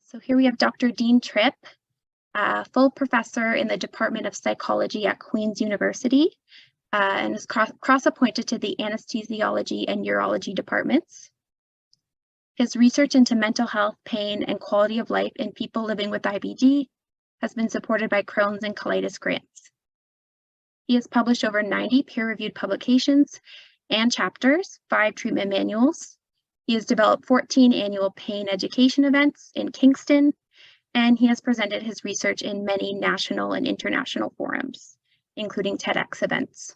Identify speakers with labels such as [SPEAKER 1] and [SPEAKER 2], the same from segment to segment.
[SPEAKER 1] So here we have Dr. Dean Tripp, full professor in the Department of Psychology at Queen's University, and is cross-appointed to the Anesthesiology and Urology departments. His research into mental health, pain, and quality of life in people living with IBD has been supported by Crohn's and Colitis grants. He has published over 90 peer-reviewed publications and chapters, 5 treatment manuals. He has developed 14 annual pain education events in Kingston, and he has presented his research in many national and international forums, including TEDx events.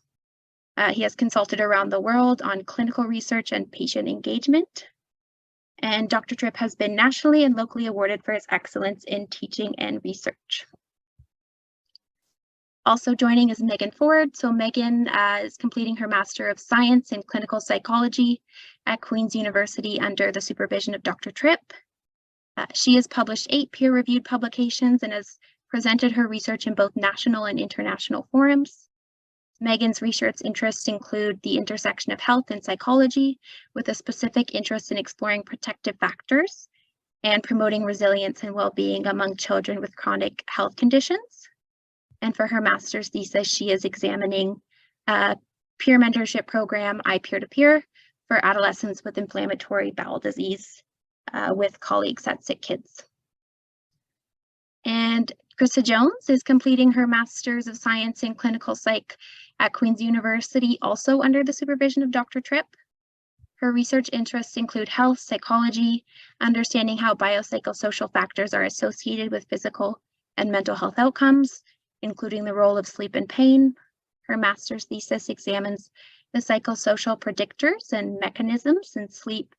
[SPEAKER 1] He has consulted around the world on clinical research and patient engagement. And Dr. Tripp has been nationally and locally awarded for his excellence in teaching and research. Also joining is Megan Ford. So Megan is completing her Master of Science in Clinical Psychology at Queen's University under the supervision of Dr. Tripp. She has published 8 peer-reviewed publications and has presented her research in both national and international forums. Megan's research interests include the intersection of health and psychology, with a specific interest in exploring protective factors and promoting resilience and well-being among children with chronic health conditions. And for her master's thesis, she is examining a peer mentorship program, iPeer2Peer, for adolescents with inflammatory bowel disease with colleagues at Sick Kids. And Krista Jones is completing her Master's of Science in Clinical Psych at Queen's University, also under the supervision of Dr. Tripp. Her research interests include health, psychology, understanding how biopsychosocial factors are associated with physical and mental health outcomes, including the role of sleep and pain. Her master's thesis examines the psychosocial predictors and mechanisms in sleep,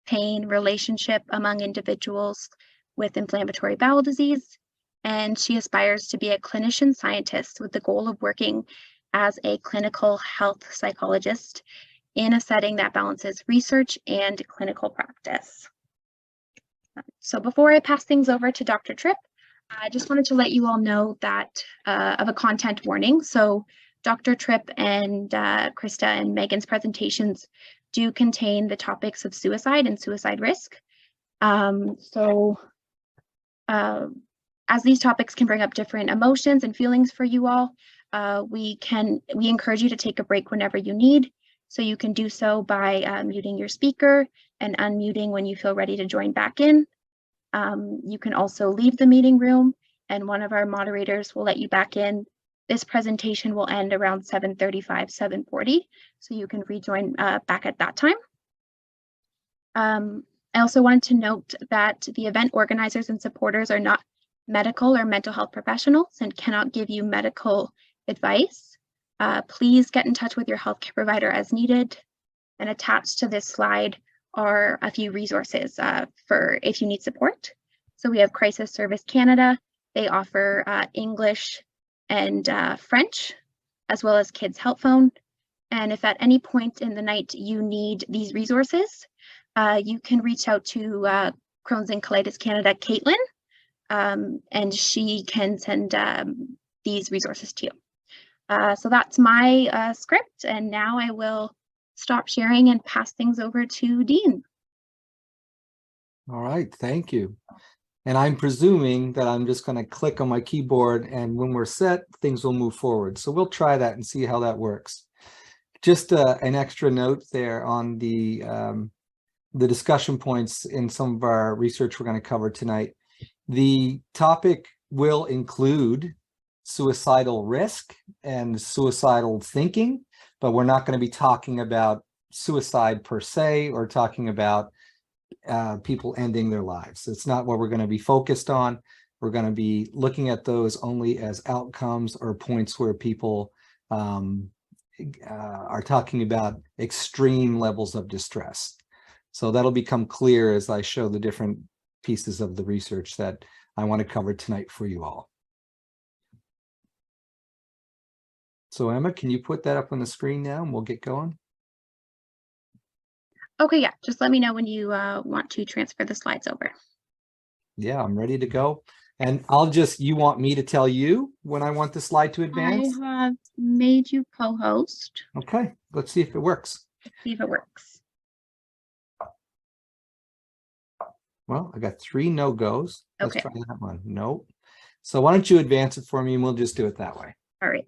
[SPEAKER 1] pain, relationship among individuals with inflammatory bowel disease. And she aspires to be a clinician scientist with the goal of working as a clinical health psychologist in a setting that balances research and clinical practice. So before I pass things over to Dr. Tripp, I just wanted to let you all know that of a content warning. So Dr. Tripp and Krista and Megan's presentations do contain the topics of suicide and suicide risk. As these topics can bring up different emotions and feelings for you all, we encourage you to take a break whenever you need. So you can do so by muting your speaker and unmuting when you feel ready to join back in. You can also leave the meeting room and one of our moderators will let you back in. This presentation will end around 7:35, 7:40, so you can rejoin back at that time. I also wanted to note that the event organizers and supporters are not medical or mental health professionals and cannot give you medical advice. Please get in touch with your healthcare provider as needed. And attached to this slide are a few resources for if you need support. So we have Crisis Service Canada. They offer English and French, as well as Kids Help Phone. And if at any point in the night you need these resources, you can reach out to Crohn's and Colitis Canada, Caitlin, and she can send these resources to you. So that's my script, and now I will stop sharing and pass things over to Dean.
[SPEAKER 2] All right, thank you. And I'm presuming that I'm just going to click on my keyboard, and when we're set, things will move forward. So we'll try that and see how that works. Just an extra note there on the discussion points in some of our research we're going to cover tonight. The topic will include suicidal risk and suicidal thinking, but we're not going to be talking about suicide per se or talking about people ending their lives. It's not what we're going to be focused on. We're going to be looking at those only as outcomes or points where people are talking about extreme levels of distress. So that'll become clear as I show the different pieces of the research that I want to cover tonight for you all. So Emma, can you put that up on the screen now and we'll get going?
[SPEAKER 1] Okay, yeah, just let me know when you want to transfer the slides over.
[SPEAKER 2] Yeah, I'm ready to go. And you want me to tell you when I want the slide to advance?
[SPEAKER 1] I have made you co-host.
[SPEAKER 2] Okay, let's see if it works.
[SPEAKER 1] Let's see if it works.
[SPEAKER 2] Well, I got 3 no-goes. Let's
[SPEAKER 1] Okay.
[SPEAKER 2] try that one. Nope. So why don't you advance it for me and we'll just do it that way.
[SPEAKER 1] All right.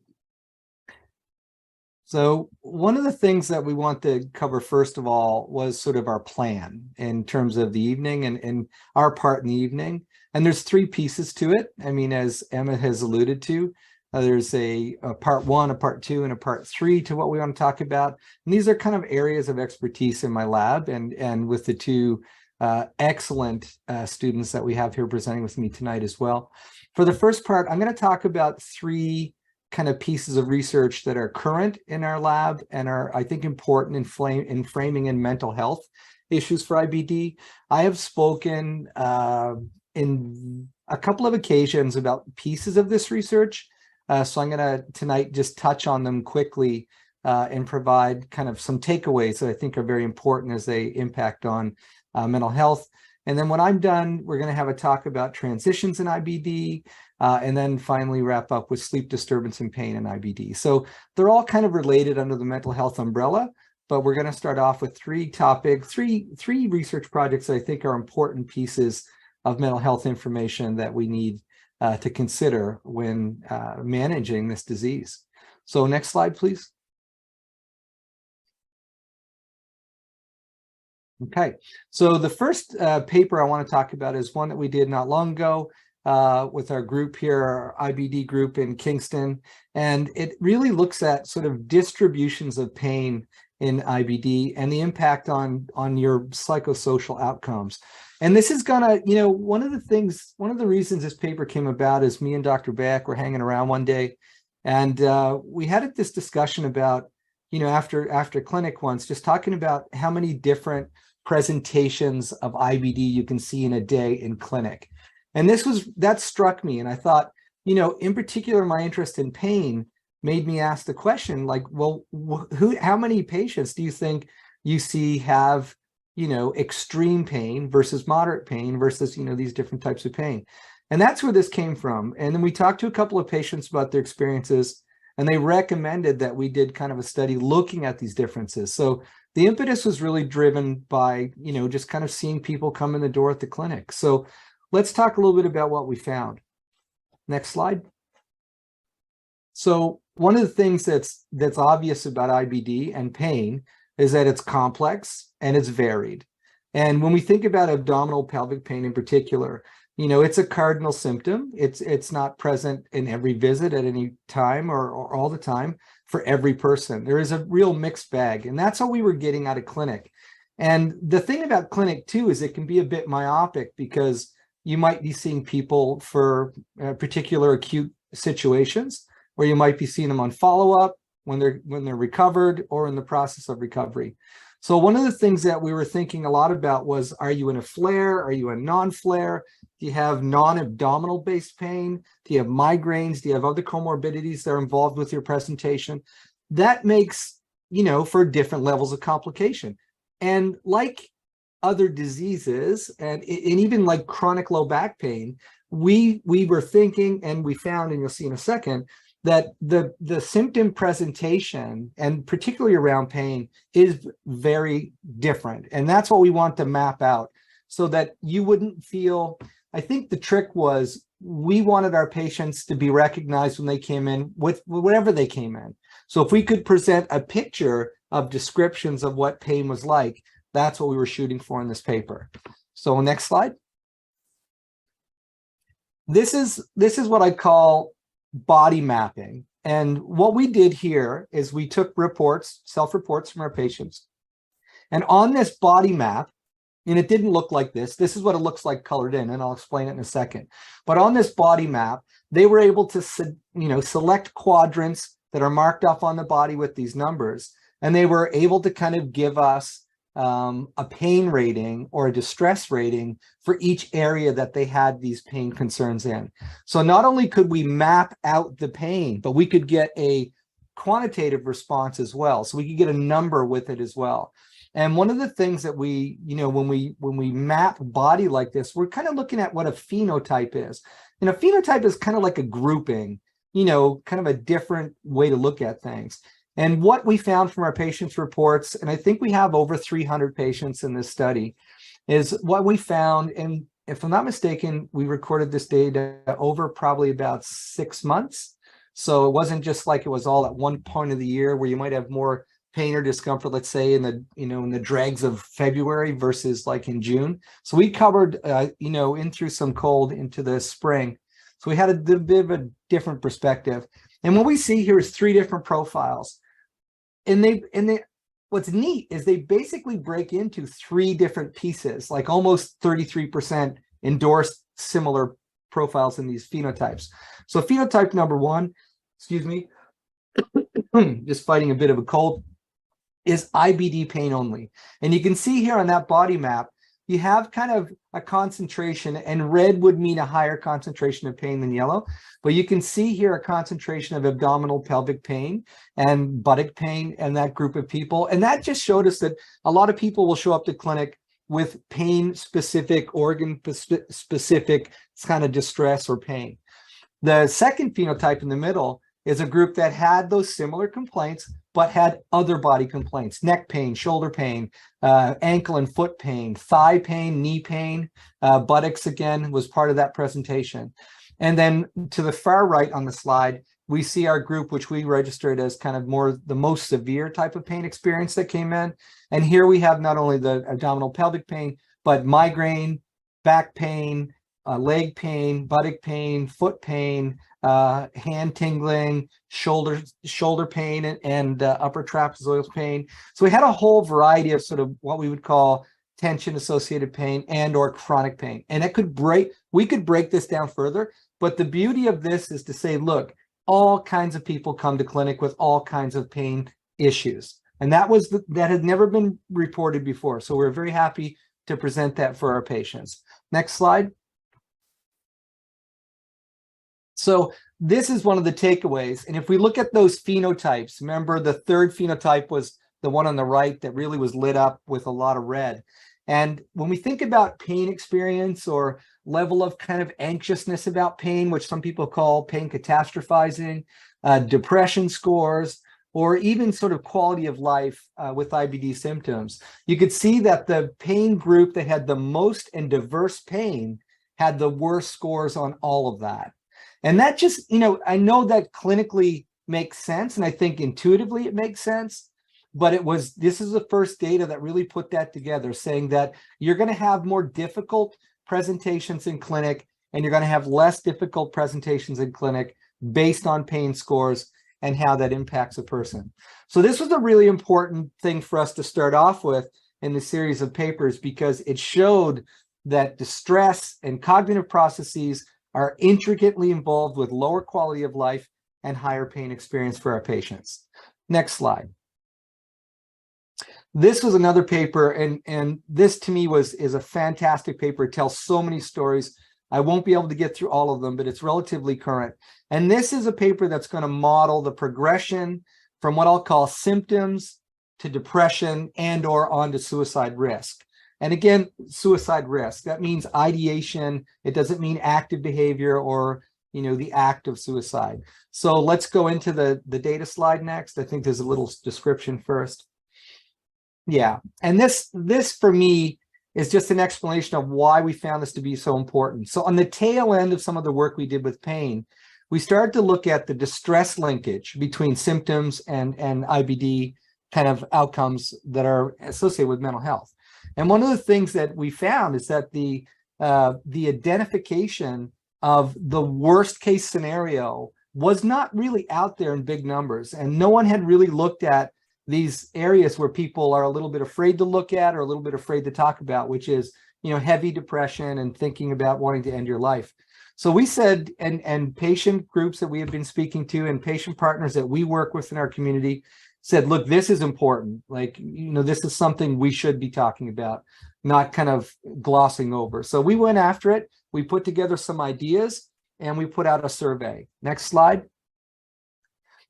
[SPEAKER 2] So one of the things that we want to cover first of all was sort of our plan in terms of the evening and our part in the evening. And there's 3 pieces to it. I mean, as Emma has alluded to, there's a part 1, a part 2, and a part 3 to what we want to talk about. And these are kind of areas of expertise in my lab and with the 2 excellent students that we have here presenting with me tonight as well. For the first part, I'm going to talk about 3 kind of pieces of research that are current in our lab and are, I think, important in framing in mental health issues for IBD. I have spoken in a couple of occasions about pieces of this research. So I'm going to tonight just touch on them quickly and provide kind of some takeaways that I think are very important as they impact on mental health. And then when I'm done, we're going to have a talk about transitions in IBD, and then finally wrap up with sleep disturbance and pain in IBD. So they're all kind of related under the mental health umbrella, but we're going to start off with 3 research projects that I think are important pieces of mental health information that we need to consider when managing this disease. So next slide, please. Okay, so the first paper I want to talk about is one that we did not long ago with our group here, our IBD group in Kingston, and it really looks at sort of distributions of pain in IBD and the impact on your psychosocial outcomes. And this is gonna, you know, one of the reasons this paper came about is me and Dr. Beck were hanging around one day, and we had this discussion about, you know, after clinic once, just talking about how many different presentations of IBD you can see in a day in clinic. And that struck me. And I thought, you know, in particular, my interest in pain made me ask the question, like, well, how many patients do you think you see have, you know, extreme pain versus moderate pain versus, you know, these different types of pain? And that's where this came from. And then we talked to a couple of patients about their experiences, and they recommended that we did kind of a study looking at these differences. So the impetus was really driven by, you know, just kind of seeing people come in the door at the clinic. So let's talk a little bit about what we found. Next slide. So one of the things that's obvious about IBD and pain is that it's complex and it's varied. And when we think about abdominal pelvic pain in particular, you know, it's a cardinal symptom. It's not present in every visit at any time or all the time for every person. There is a real mixed bag, and that's what we were getting out of clinic. And the thing about clinic too is it can be a bit myopic because you might be seeing people for particular acute situations, or you might be seeing them on follow-up when they're recovered or in the process of recovery. So one of the things that we were thinking a lot about was, are you in a flare? Are you in non-flare? Do you have non-abdominal based pain? Do you have migraines? Do you have other comorbidities that are involved with your presentation? That makes, you know, for different levels of complication. And like other diseases and even like chronic low back pain, we were thinking, and we found, and you'll see in a second, that the symptom presentation, and particularly around pain, is very different. And that's what we want to map out so that you wouldn't feel, I think the trick was we wanted our patients to be recognized when they came in with whatever they came in. So if we could present a picture of descriptions of what pain was like, that's what we were shooting for in this paper. So next slide. This is what I call body mapping. And what we did here is we took reports, self-reports from our patients. And on this body map, and it didn't look like this. This is what it looks like colored in, and I'll explain it in a second. But on this body map, they were able to, you know, select quadrants that are marked off on the body with these numbers. And they were able to kind of give us a pain rating or a distress rating for each area that they had these pain concerns in. So not only could we map out the pain, but we could get a quantitative response as well. So we could get a number with it as well. And one of the things that we, you know, when we map body like this, we're kind of looking at what a phenotype is. And a phenotype is kind of like a grouping, you know, kind of a different way to look at things. And what we found from our patients' reports, and I think we have over 300 patients in this study, is what we found. And if I'm not mistaken, we recorded this data over probably about 6 months. So it wasn't just like it was all at one point of the year where you might have more pain or discomfort, let's say in the, in the dregs of February versus like in June. So we covered, in through some cold into the spring. So we had a bit of a different perspective. And what we see here is 3 different profiles. And what's neat is they basically break into 3 different pieces, like almost 33% endorsed similar profiles in these phenotypes. So phenotype number 1, excuse me, just fighting a bit of a cold, is IBD pain only. And you can see here on that body map, you have kind of a concentration, and red would mean a higher concentration of pain than yellow. But you can see here a concentration of abdominal pelvic pain and buttock pain in that group of people. And that just showed us that a lot of people will show up to clinic with pain specific, organ specific kind of distress or pain. The second phenotype in the middle is a group that had those similar complaints, but had other body complaints: neck pain, shoulder pain, ankle and foot pain, thigh pain, knee pain, buttocks again was part of that presentation. And then to the far right on the slide, we see our group, which we registered as kind of more the most severe type of pain experience that came in. And here we have not only the abdominal pelvic pain, but migraine, back pain, leg pain, buttock pain, foot pain, hand tingling, shoulder pain, and upper trapezoidal pain. So we had a whole variety of sort of what we would call tension associated pain and or chronic pain. And we could break this down further, but the beauty of this is to say, look, all kinds of people come to clinic with all kinds of pain issues. And that had never been reported before. So we're very happy to present that for our patients. Next slide. So this is one of the takeaways. And if we look at those phenotypes, remember the third phenotype was the one on the right that really was lit up with a lot of red. And when we think about pain experience or level of kind of anxiousness about pain, which some people call pain catastrophizing, depression scores, or even sort of quality of life with IBD symptoms, you could see that the pain group that had the most and diverse pain had the worst scores on all of that. And that just, I know that clinically makes sense, and I think intuitively it makes sense, but this is the first data that really put that together, saying that you're going to have more difficult presentations in clinic, and you're going to have less difficult presentations in clinic based on pain scores and how that impacts a person. So this was a really important thing for us to start off with in the series of papers, because it showed that distress and cognitive processes are intricately involved with lower quality of life and higher pain experience for our patients. Next slide. This was another paper, and this to me is a fantastic paper. It tells so many stories. I won't be able to get through all of them, but it's relatively current. And this is a paper that's going to model the progression from what I'll call symptoms to depression and or onto suicide risk. And again, suicide risk, that means ideation. It doesn't mean active behavior or, the act of suicide. So let's go into the data slide next. I think there's a little description first. Yeah, and this for me is just an explanation of why we found this to be so important. So on the tail end of some of the work we did with pain, we started to look at the distress linkage between symptoms and IBD kind of outcomes that are associated with mental health. And one of the things that we found is that the identification of the worst case scenario was not really out there in big numbers. And no one had really looked at these areas where people are a little bit afraid to look at or a little bit afraid to talk about, which is, heavy depression and thinking about wanting to end your life. So we said, and patient groups that we have been speaking to and patient partners that we work with in our community said, look, this is important. Like, this is something we should be talking about, not kind of glossing over. So we went after it. We put together some ideas and we put out a survey. Next slide.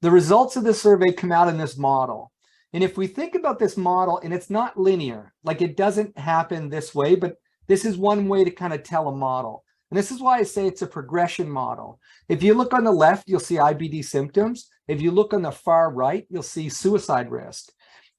[SPEAKER 2] The results of the survey come out in this model. And if we think about this model, and it's not linear, like it doesn't happen this way, but this is one way to kind of tell a model. And this is why I say it's a progression model. If you look on the left, you'll see IBD symptoms. If you look on the far right, you'll see suicide risk.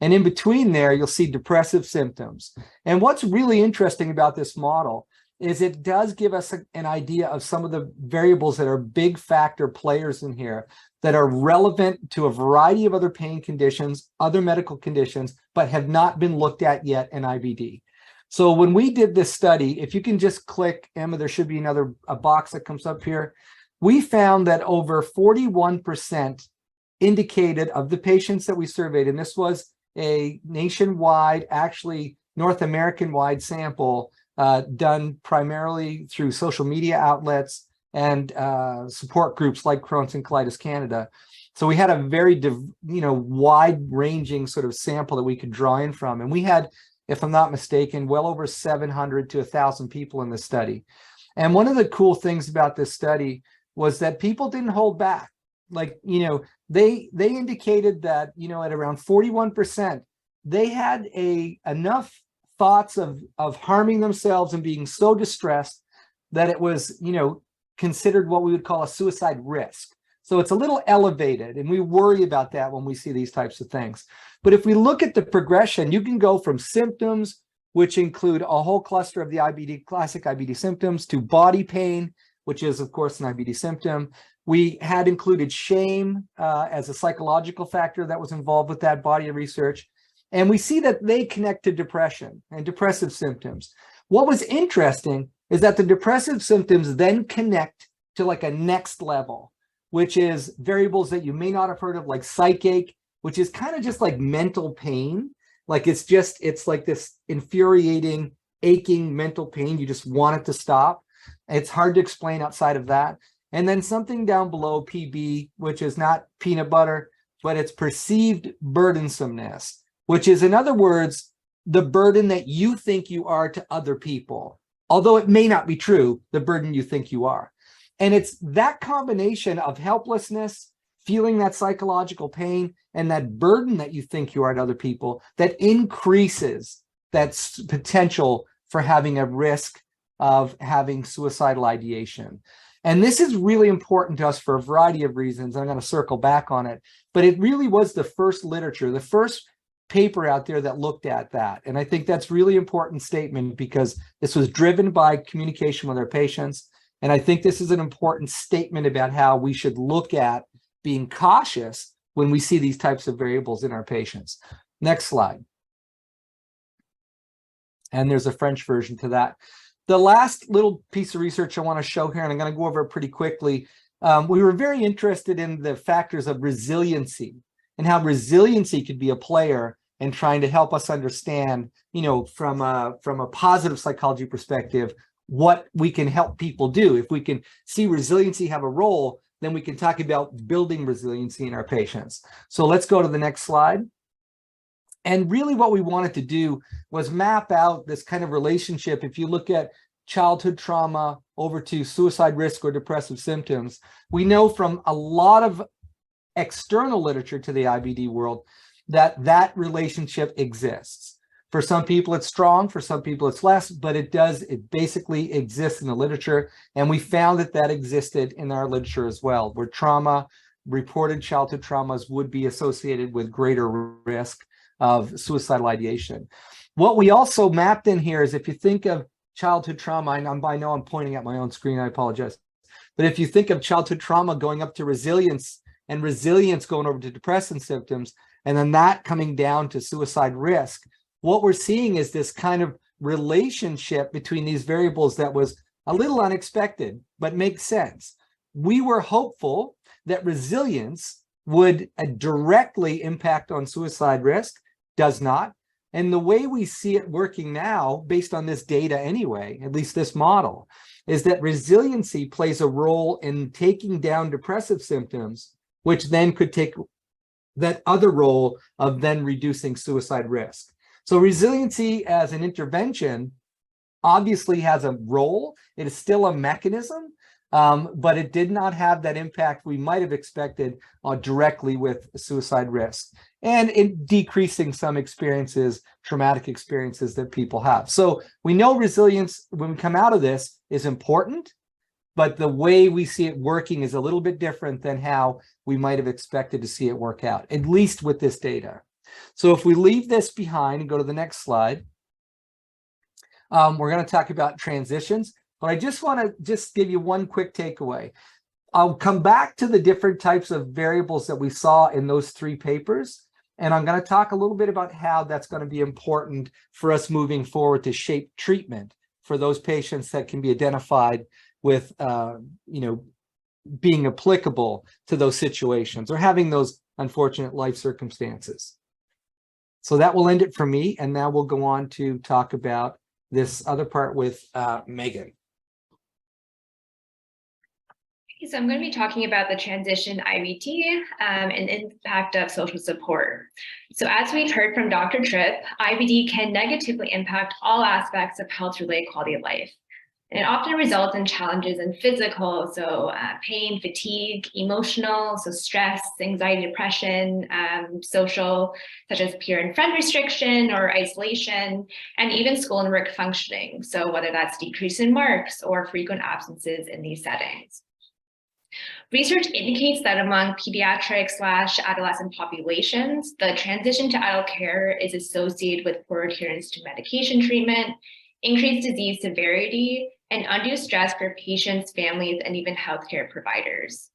[SPEAKER 2] And in between there, you'll see depressive symptoms. And what's really interesting about this model is it does give us an idea of some of the variables that are big factor players in here that are relevant to a variety of other pain conditions, other medical conditions, but have not been looked at yet in IBD. So when we did this study, if you can just click, Emma, there should be a box that comes up here. We found that over 41% indicated of the patients that we surveyed, and this was a nationwide, actually North American-wide sample done primarily through social media outlets and support groups like Crohn's and Colitis Canada. So we had a very, wide-ranging sort of sample that we could draw in from. And we had, if I'm not mistaken, well over 700 to 1,000 people in the study. And one of the cool things about this study was that people didn't hold back. Like, they indicated that, at around 41%, they had enough thoughts of harming themselves and being so distressed that it was, considered what we would call a suicide risk. So it's a little elevated, and we worry about that when we see these types of things. But if we look at the progression, you can go from symptoms, which include a whole cluster of the IBD, classic IBD symptoms, to body pain, which is, of course, an IBD symptom. We had included shame as a psychological factor that was involved with that body of research. And we see that they connect to depression and depressive symptoms. What was interesting is that the depressive symptoms then connect to like a next level, which is variables that you may not have heard of, like psychache, which is kind of just like mental pain. Like it's like this infuriating, aching mental pain. You just want it to stop. It's hard to explain outside of that. And then something down below, PB, which is not peanut butter, but it's perceived burdensomeness, which is, in other words, the burden that you think you are to other people. Although it may not be true, the burden you think you are. And it's that combination of helplessness, feeling that psychological pain, and that burden that you think you are to other people that increases that potential for having a risk of having suicidal ideation. And this is really important to us for a variety of reasons. I'm going to circle back on it, but it really was the first literature, the first paper out there that looked at that. And I think that's really important statement because this was driven by communication with our patients. And I think this is an important statement about how we should look at being cautious when we see these types of variables in our patients. Next slide. And there's a French version to that. The last little piece of research I want to show here, and I'm going to go over it pretty quickly. We were very interested in the factors of resiliency and how resiliency could be a player in trying to help us understand, from a positive psychology perspective, what we can help people do. If we can see resiliency have a role, then we can talk about building resiliency in our patients. So let's go to the next slide. And really what we wanted to do was map out this kind of relationship. If you look at childhood trauma over to suicide risk or depressive symptoms, we know from a lot of external literature to the IBD world that that relationship exists. For some people it's strong, for some people it's less, but it basically exists in the literature. And we found that that existed in our literature as well, where reported childhood traumas would be associated with greater risk of suicidal ideation. What we also mapped in here is, if you think of childhood trauma, and I know I'm pointing at my own screen, I apologize. But if you think of childhood trauma going up to resilience, and resilience going over to depressive symptoms, and then that coming down to suicide risk, what we're seeing is this kind of relationship between these variables that was a little unexpected, but makes sense. We were hopeful that resilience would directly impact on suicide risk, does not. And the way we see it working now, based on this data anyway, at least this model, is that resiliency plays a role in taking down depressive symptoms, which then could take that other role of then reducing suicide risk. So resiliency as an intervention obviously has a role. It is still a mechanism, but it did not have that impact we might have expected directly with suicide risk, and in decreasing some experiences, traumatic experiences that people have. So we know resilience, when we come out of this, is important, but the way we see it working is a little bit different than how we might have expected to see it work out, at least with this data. So if we leave this behind and go to the next slide, we're going to talk about transitions, but I just want to give you one quick takeaway. I'll come back to the different types of variables that we saw in those 3 papers, and I'm going to talk a little bit about how that's going to be important for us moving forward to shape treatment for those patients that can be identified with, being applicable to those situations or having those unfortunate life circumstances. So that will end it for me, and now we'll go on to talk about this other part with Megan.
[SPEAKER 3] So I'm going to be talking about the transition IBD and impact of social support. So as we've heard from Dr. Tripp, IBD can negatively impact all aspects of health-related quality of life. And it often results in challenges in physical, so pain, fatigue, emotional, so stress, anxiety, depression, social, such as peer and friend restriction or isolation, and even school and work functioning. So whether that's decrease in marks or frequent absences in these settings. Research indicates that among pediatric/adolescent populations, the transition to adult care is associated with poor adherence to medication treatment, increased disease severity, and undue stress for patients, families, and even healthcare providers.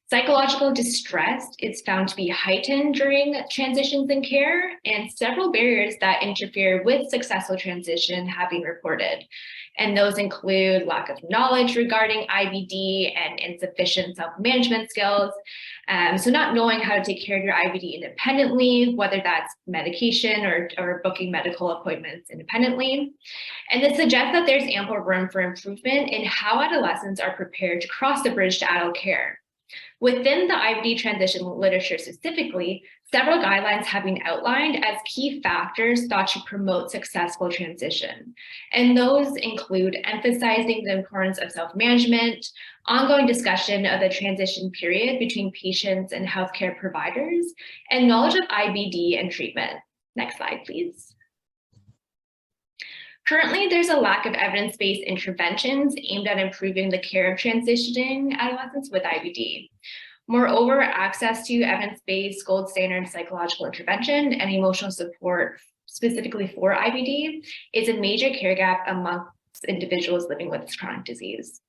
[SPEAKER 3] Psychological distress is found to be heightened during transitions in care, and several barriers that interfere with successful transition have been reported. And those include lack of knowledge regarding IBD and insufficient self-management skills. So not knowing how to take care of your IBD independently, whether that's medication or booking medical appointments independently. And this suggests that there's ample room for improvement in how adolescents are prepared to cross the bridge to adult care. Within the IBD transition literature specifically, several guidelines have been outlined as key factors thought to promote successful transition. And those include emphasizing the importance of self-management, ongoing discussion of the transition period between patients and healthcare providers, and knowledge of IBD and treatment. Next slide, please. Currently, there's a lack of evidence-based interventions aimed at improving the care of transitioning adolescents with IBD. Moreover, access to evidence-based gold standard psychological intervention and emotional support specifically for IBD is a major care gap amongst individuals living with this chronic disease.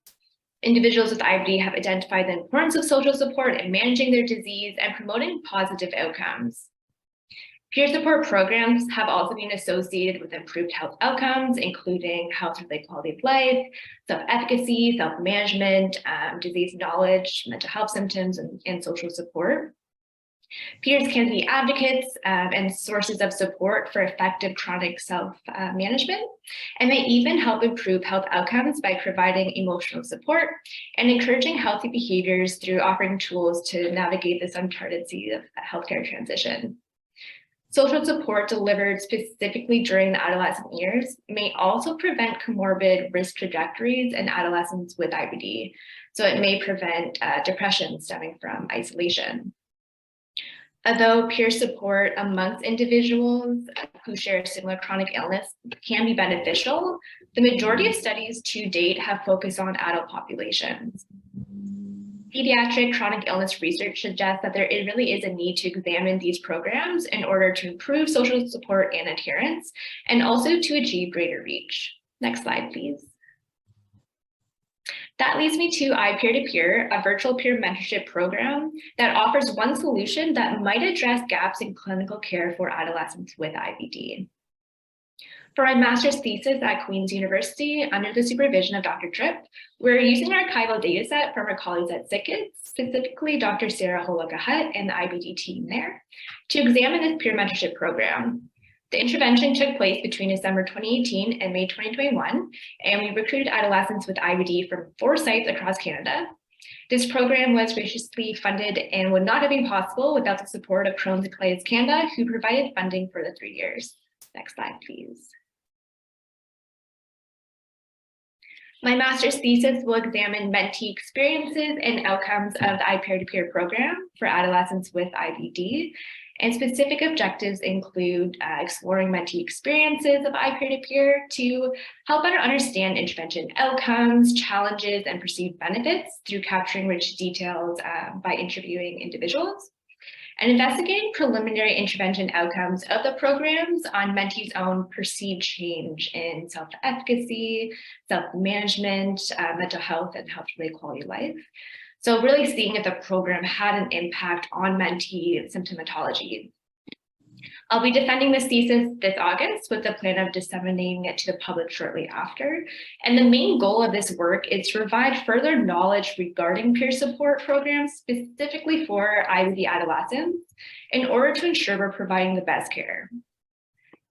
[SPEAKER 3] Individuals with IBD have identified the importance of social support in managing their disease and promoting positive outcomes. Peer support programs have also been associated with improved health outcomes, including health-related quality of life, self-efficacy, self-management, disease knowledge, mental health symptoms, and social support. Peers can be advocates and sources of support for effective chronic self-management, and may even help improve health outcomes by providing emotional support and encouraging healthy behaviors through offering tools to navigate this uncharted sea of healthcare transition. Social support delivered specifically during the adolescent years may also prevent comorbid risk trajectories in adolescents with IBD. So it may prevent depression stemming from isolation. Although peer support amongst individuals who share a similar chronic illness can be beneficial, the majority of studies to date have focused on adult populations. Pediatric chronic illness research suggests that there really is a need to examine these programs in order to improve social support and adherence, and also to achieve greater reach. Next slide, please. That leads me to iPeer2Peer, a virtual peer mentorship program that offers one solution that might address gaps in clinical care for adolescents with IBD. For my master's thesis at Queen's University, under the supervision of Dr. Tripp, we're using an archival data set from our colleagues at SICKET, specifically Dr. Sarah Holoka-Hutt and the IBD team there, to examine this peer mentorship program. The intervention took place between December 2018 and May 2021, and we recruited adolescents with IBD from 4 sites across Canada. This program was graciously funded and would not have been possible without the support of Crohn's and Colitis Canada, who provided funding for the 3 years. Next slide, please. My master's thesis will examine mentee experiences and outcomes of the iPeer2Peer program for adolescents with IBD, and specific objectives include exploring mentee experiences of iPeer2Peer to help better understand intervention outcomes, challenges, and perceived benefits through capturing rich details by interviewing individuals. and investigating preliminary intervention outcomes of the programs on mentees' own perceived change in self-efficacy, self-management, mental health, and health-related quality of life. So really seeing if the program had an impact on mentee symptomatology. I'll be defending this thesis this August with the plan of disseminating it to the public shortly after. And the main goal of this work is to provide further knowledge regarding peer support programs, specifically for IBD adolescents, in order to ensure we're providing the best care.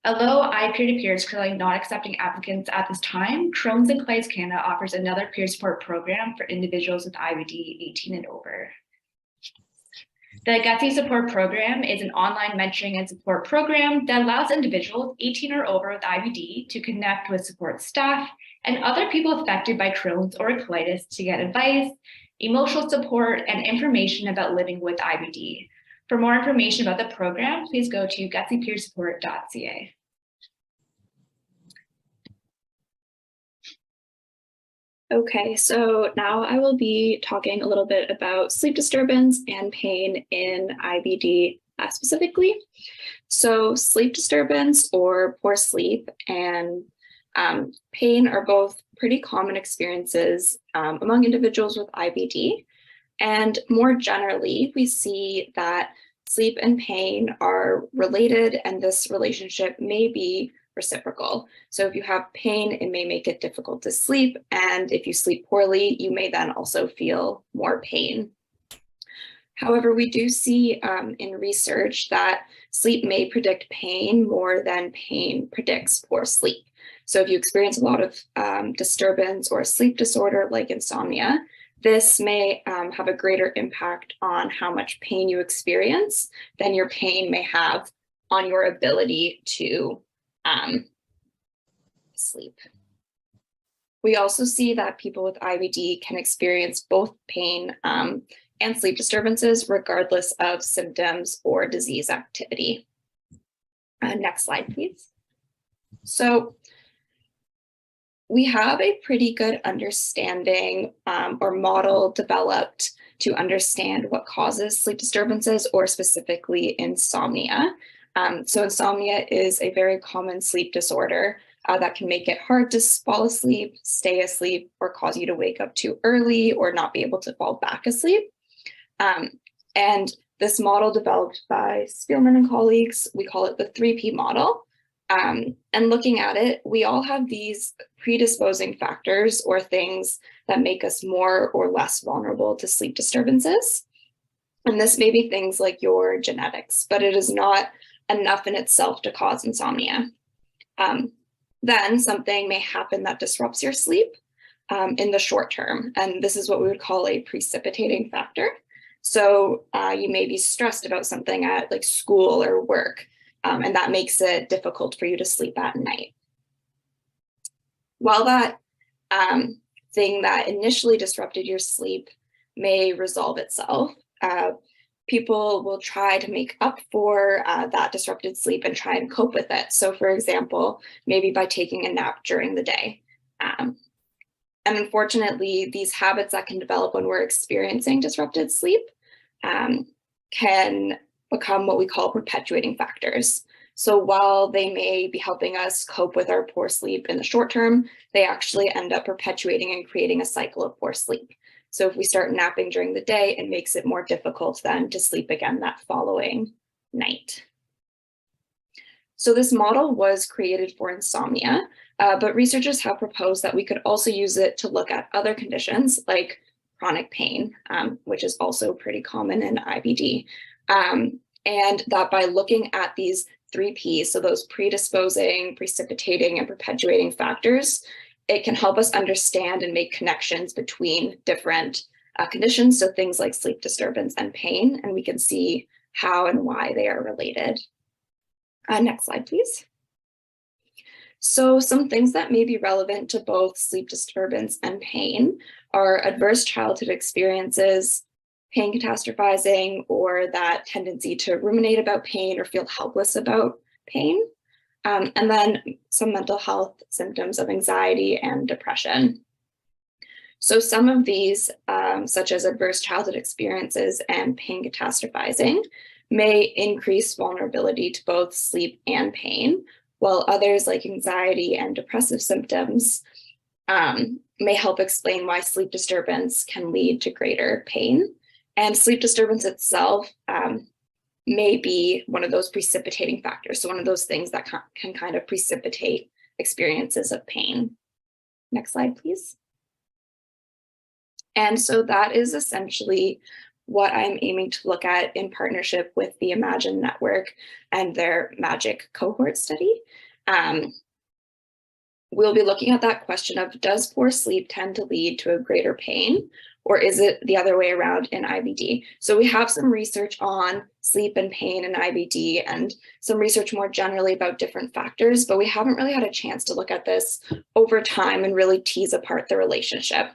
[SPEAKER 3] Although iPeer2Peer is currently not accepting applicants at this time, Crohn's and Colitis Canada offers another peer support program for individuals with IBD 18 and over. The GUTSI Support Program is an online mentoring and support program that allows individuals 18 or over with IBD to connect with support staff and other people affected by Crohn's or colitis to get advice, emotional support, and information about living with IBD. For more information about the program, please go to gutsipeersupport.ca.
[SPEAKER 4] Okay, so now I will be talking a little bit about sleep disturbance and pain in IBD specifically. So sleep disturbance or poor sleep and pain are both pretty common experiences among individuals with IBD. And more generally, we see that sleep and pain are related, and this relationship may be reciprocal. So if you have pain, it may make it difficult to sleep. And if you sleep poorly, you may then also feel more pain. However, we do see in research that sleep may predict pain more than pain predicts poor sleep. So if you experience a lot of disturbance or a sleep disorder like insomnia, this may have a greater impact on how much pain you experience than your pain may have on your ability to sleep. We also see that people with IBD can experience both pain and sleep disturbances regardless of symptoms or disease activity. Next slide, please. So we have a pretty good understanding or model developed to understand what causes sleep disturbances, or specifically insomnia. So insomnia is a very common sleep disorder that can make it hard to fall asleep, stay asleep, or cause you to wake up too early or not be able to fall back asleep. And this model developed by Spielman and colleagues, we call it the 3P model. And looking at it, we all have these predisposing factors or things that make us more or less vulnerable to sleep disturbances. And this may be things like your genetics, but it is not enough in itself to cause insomnia. Then something may happen that disrupts your sleep in the short term. And this is what we would call a precipitating factor. So you may be stressed about something at like school or work, and that makes it difficult for you to sleep at night. While that thing that initially disrupted your sleep may resolve itself, people will try to make up for that disrupted sleep and try and cope with it. So for example, maybe by taking a nap during the day. And unfortunately, these habits that can develop when we're experiencing disrupted sleep can become what we call perpetuating factors. So while they may be helping us cope with our poor sleep in the short term, they actually end up perpetuating and creating a cycle of poor sleep. So if we start napping during the day, it makes it more difficult then to sleep again that following night. So this model was created for insomnia, but researchers have proposed that we could also use it to look at other conditions like chronic pain, which is also pretty common in IBD. And that by looking at these 3 Ps, so those predisposing, precipitating, and perpetuating factors, it can help us understand and make connections between different conditions, so things like sleep disturbance and pain, and we can see how and why they are related. Next slide, please. So some things that may be relevant to both sleep disturbance and pain are adverse childhood experiences, pain catastrophizing, or that tendency to ruminate about pain or feel helpless about pain. And then some mental health symptoms of anxiety and depression. So some of these, such as adverse childhood experiences and pain catastrophizing, may increase vulnerability to both sleep and pain, while others like anxiety and depressive symptoms may help explain why sleep disturbance can lead to greater pain. And sleep disturbance itself may be one of those precipitating factors. So one of those things that can kind of precipitate experiences of pain. Next slide, please. And so that is essentially what I'm aiming to look at in partnership with the Imagine Network and their MAGIC cohort study. We'll be looking at that question of, does poor sleep tend to lead to a greater pain, or is it the other way around in IBD? So we have some research on sleep and pain in IBD and some research more generally about different factors, but we haven't really had a chance to look at this over time and really tease apart the relationship.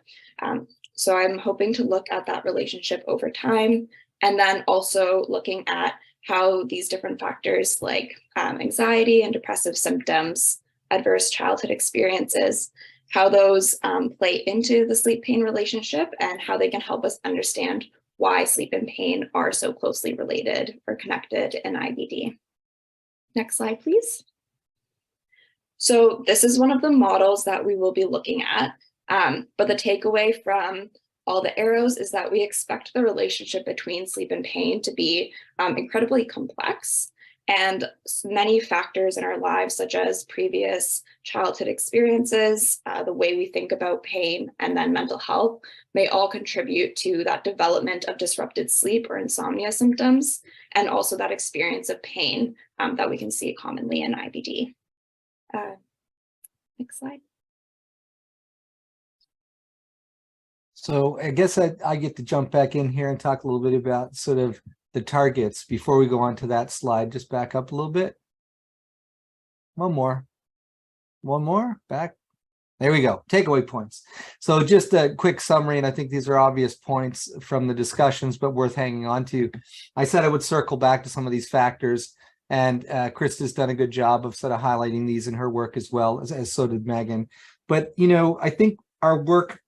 [SPEAKER 4] So I'm hoping to look at that relationship over time, and then also looking at how these different factors like anxiety and depressive symptoms, adverse childhood experiences, how those play into the sleep pain relationship and how they can help us understand why sleep and pain are so closely related or connected in IBD. Next slide, please. So this is one of the models that we will be looking at. But the takeaway from all the arrows is that we expect the relationship between sleep and pain to be incredibly complex. And many factors in our lives, such as previous childhood experiences, the way we think about pain, and then mental health, may all contribute to that development of disrupted sleep or insomnia symptoms, and also that experience of pain that we can see commonly in IBD. Next slide.
[SPEAKER 2] So I guess I get to jump back in here and talk a little bit about sort of the targets before we go on to that slide. Just back up a little bit. One more, back. There we go, takeaway points. So just a quick summary, and I think these are obvious points from the discussions, but worth hanging on to. I said I would circle back to some of these factors, and Krista's done a good job of sort of highlighting these in her work as well, as so did Megan. But, you know, I think our work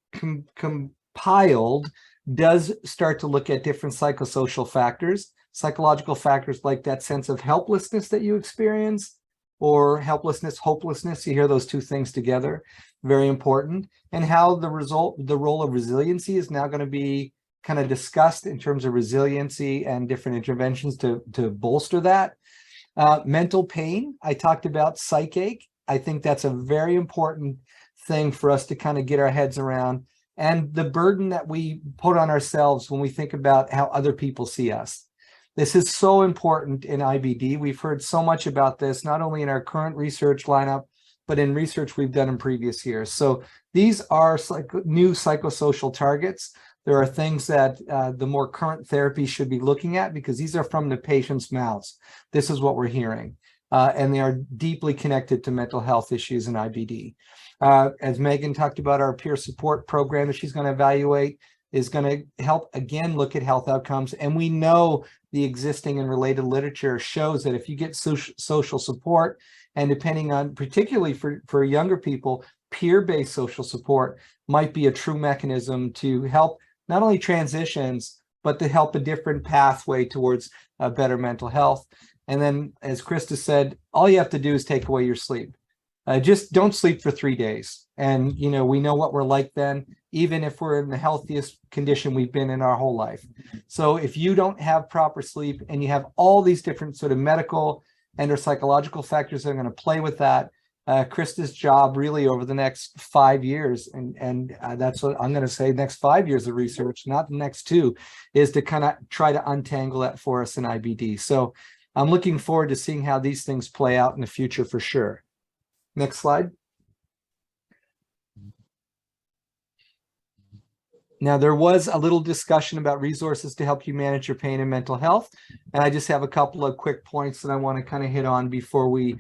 [SPEAKER 2] compiled does start to look at different psychosocial factors, psychological factors like that sense of helplessness that you experience, or helplessness, hopelessness. You hear those two things together, very important. And how the role of resiliency is now going to be kind of discussed in terms of resiliency and different interventions to bolster that. Mental pain, I talked about psychache. I think that's a very important thing for us to kind of get our heads around, and the burden that we put on ourselves when we think about how other people see us. This is so important in IBD. We've heard so much about this, not only in our current research lineup, but in research we've done in previous years. So these are new psychosocial targets. There are things that the more current therapy should be looking at, because these are from the patient's mouths. This is what we're hearing. And they are deeply connected to mental health issues in IBD. As Megan talked about, our peer support program that she's going to evaluate is going to help, again, look at health outcomes. And we know the existing and related literature shows that if you get social support, and depending on, particularly for younger people, peer-based social support might be a true mechanism to help not only transitions, but to help a different pathway towards better mental health. And then, as Krista said, all you have to do is take away your sleep. Just don't sleep for 3 days. And, you know, we know what we're like then, even if we're in the healthiest condition we've been in our whole life. So if you don't have proper sleep and you have all these different sort of medical and or psychological factors that are going to play with that, Krista's job really over the next 5 years, and that's what I'm going to say, next 5 years of research, not the next 2, is to kind of try to untangle that for us in IBD. So I'm looking forward to seeing how these things play out in the future for sure. Next slide. Now, there was a little discussion about resources to help you manage your pain and mental health. And I just have a couple of quick points that I want to kind of hit on before we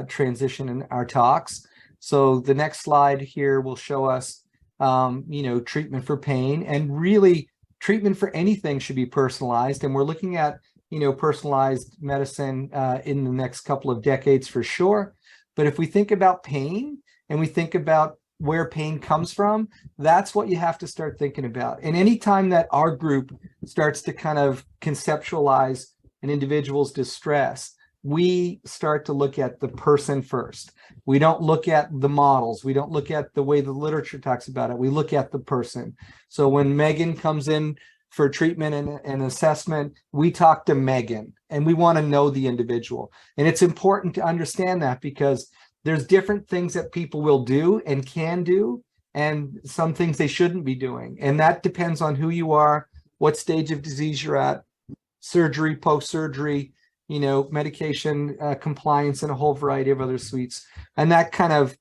[SPEAKER 2] transition in our talks. So the next slide here will show us, you know, treatment for pain, and really treatment for anything should be personalized. And we're looking at, you know, personalized medicine in the next couple of decades for sure. But if we think about pain and we think about where pain comes from, that's what you have to start thinking about. And anytime that our group starts to kind of conceptualize an individual's distress, we start to look at the person first. We don't look at the models. We don't look at the way the literature talks about it. We look at the person. So when Megan comes in for treatment and assessment, we talk to Megan and we want to know the individual. And it's important to understand that because there's different things that people will do and can do, and some things they shouldn't be doing. And that depends on who you are, what stage of disease you're at, surgery, post-surgery, medication compliance, and a whole variety of other suites. And that kind of,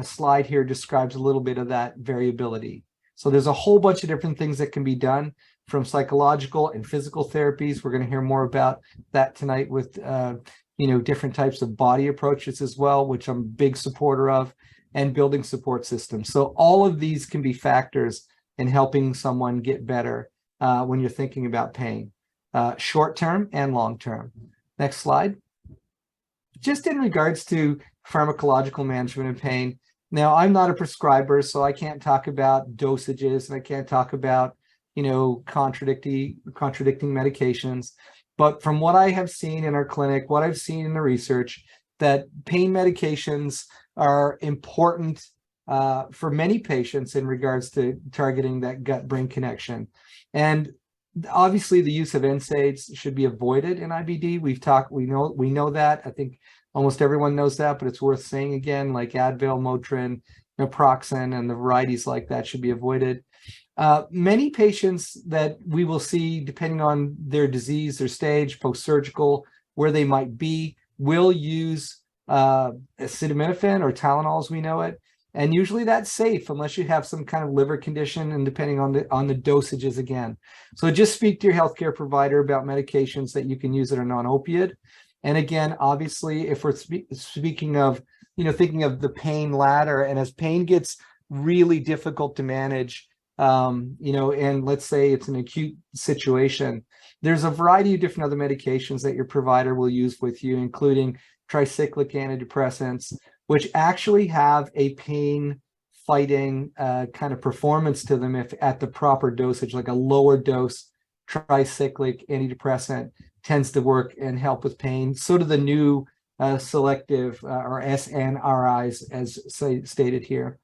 [SPEAKER 2] slide here describes a little bit of that variability. So there's a whole bunch of different things that can be done, from psychological and physical therapies. We're going to hear more about that tonight with, different types of body approaches as well, which I'm a big supporter of, and building support systems. So all of these can be factors in helping someone get better when you're thinking about pain. Short-term and long-term. Next slide. Just in regards to pharmacological management of pain. Now, I'm not a prescriber, so I can't talk about dosages and I can't talk about, contradicting medications. But from what I have seen in our clinic, what I've seen in the research, that pain medications are important for many patients in regards to targeting that gut-brain connection. And obviously, the use of NSAIDs should be avoided in IBD. We know that. I think almost everyone knows that, but it's worth saying again, like Advil, Motrin, naproxen, and the varieties like that should be avoided. Many patients that we will see, depending on their disease, their stage, post-surgical, where they might be, will use acetaminophen or Tylenol as we know it. And usually that's safe unless you have some kind of liver condition, and depending on the dosages again. So just speak to your healthcare provider about medications that you can use that are non-opioid. And again, obviously, if we're speaking of, thinking of the pain ladder, and as pain gets really difficult to manage, and let's say it's an acute situation, there's a variety of different other medications that your provider will use with you, including tricyclic antidepressants, which actually have a pain fighting kind of performance to them if at the proper dosage. Like a lower dose tricyclic antidepressant tends to work and help with pain. So do the new selective or SNRIs, as stated here.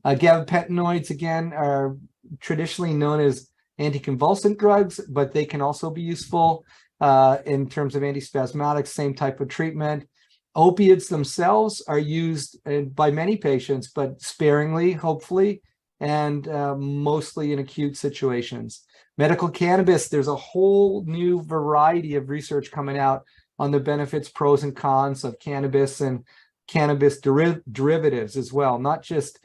[SPEAKER 2] Gabapentinoids, again, are traditionally known as anticonvulsant drugs, but they can also be useful in terms of antispasmodics, same type of treatment. Opiates themselves are used by many patients, but sparingly, hopefully, and mostly in acute situations. Medical cannabis, there's a whole new variety of research coming out on the benefits, pros, and cons of cannabis and cannabis derivatives as well, not just,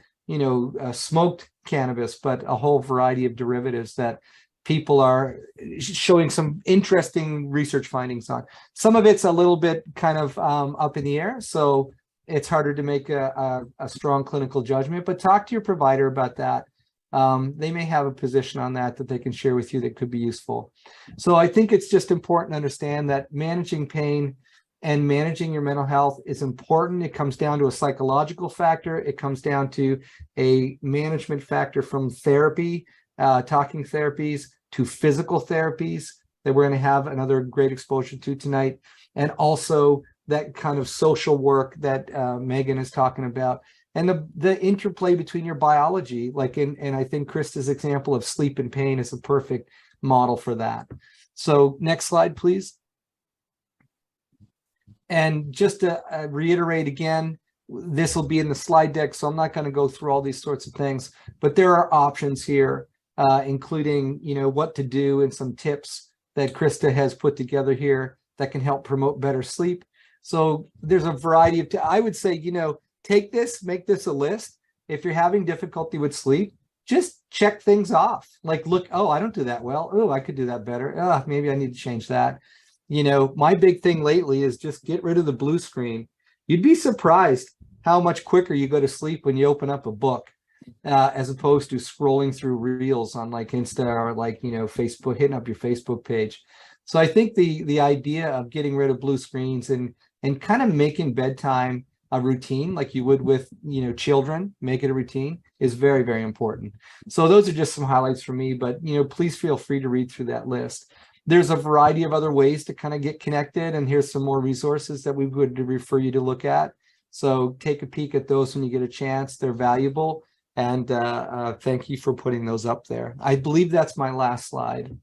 [SPEAKER 2] smoked cannabis, but a whole variety of derivatives that people are showing some interesting research findings on. Some of it's a little bit kind of up in the air, so it's harder to make a strong clinical judgment, but talk to your provider about that. They may have a position on that they can share with you that could be useful. So I think it's just important to understand that managing pain and managing your mental health is important. It comes down to a psychological factor. It comes down to a management factor from therapy, talking therapies, to physical therapies that we're going to have another great exposure to tonight, and also that kind of social work that Megan is talking about, and the interplay between your biology, and I think Krista's example of sleep and pain is a perfect model for that. So next slide, please. And just to reiterate again, this will be in the slide deck, so I'm not going to go through all these sorts of things, but there are options here, including, what to do and some tips that Krista has put together here that can help promote better sleep. So there's a variety of, I would say, take this, make this a list. If you're having difficulty with sleep, just check things off. Like, look, oh, I don't do that well. Oh, I could do that better. Maybe I need to change that. My big thing lately is just get rid of the blue screen. You'd be surprised how much quicker you go to sleep when you open up a book, as opposed to scrolling through reels on like Insta or like, Facebook, hitting up your Facebook page. So I think the idea of getting rid of blue screens and kind of making bedtime a routine like you would with, children, make it a routine, is very, very important. So those are just some highlights for me, but, please feel free to read through that list. There's a variety of other ways to kind of get connected, and here's some more resources that we would refer you to look at. So take a peek at those when you get a chance. They're valuable, and thank you for putting those up there. I believe that's my last slide.